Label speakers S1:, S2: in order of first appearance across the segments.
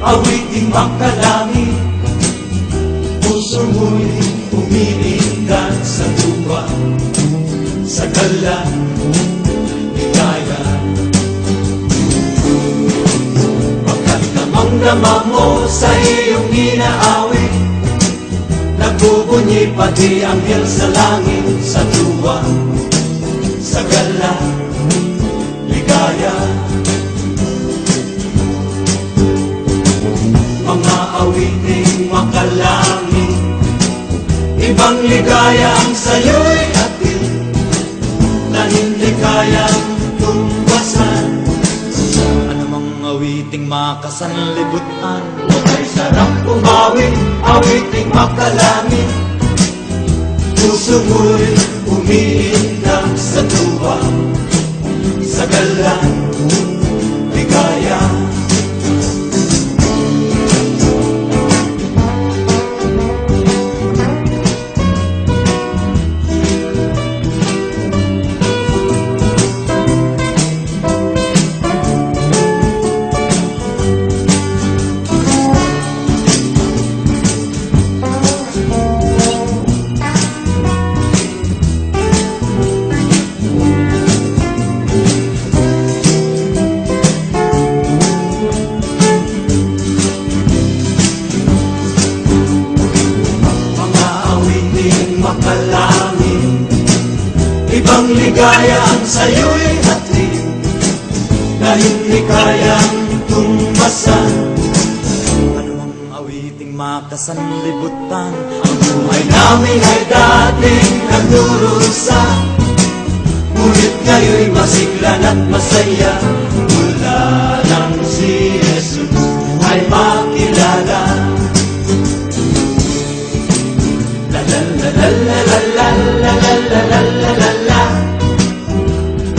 S1: awiting makalangit. Puso mo'y umiingat sa tuwa, sa gala, ligaya. Pagkat damang-dama mo sa iyong inaawit, nagbubunyi pati anghel sa langit, sa tuwa, sa gala, ligaya. Mga awiting makalangit, ibang ligaya ang sa'yo'y atin, na hindi kayang tumbasan. Anumang awiting makasanlibutan, ay sarap umawit, awiting makalangit. Puso mo'y umiindak sa tuwa, sa gala, ligaya. Ibang ligaya ang sa'yo'y hatid, na hindi kayang tumbasan. Anumang awiting makasanlibutan, ang buhay namin ay dating nagdurusa, ngunit ngayon'y masiglan at masaya. Mula nang si Jesus ay makilala. La la la la la la la la la la la la.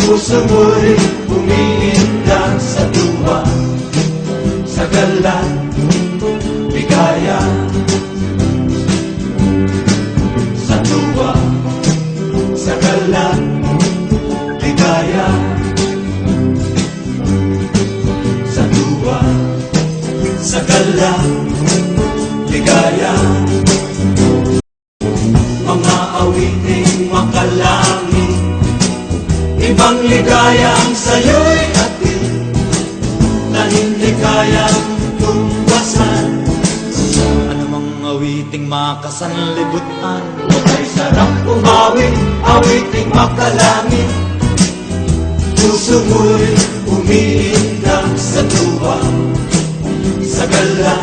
S1: Puso mo'y umiindak sa tuwa, sa gala, ligaya. Sa tuwa, sa gala, ligaya. Sa tuwa, sa gala, ligaya. Mga awiting makalangit, ibang ligaya ang sa'yo'y atin, na hindi kayang tumbasan. Anumang awiting makasanlibutan, ay sarap umawit, awiting makalangit. Puso mo'y umiindak sa tuwa, sa gala,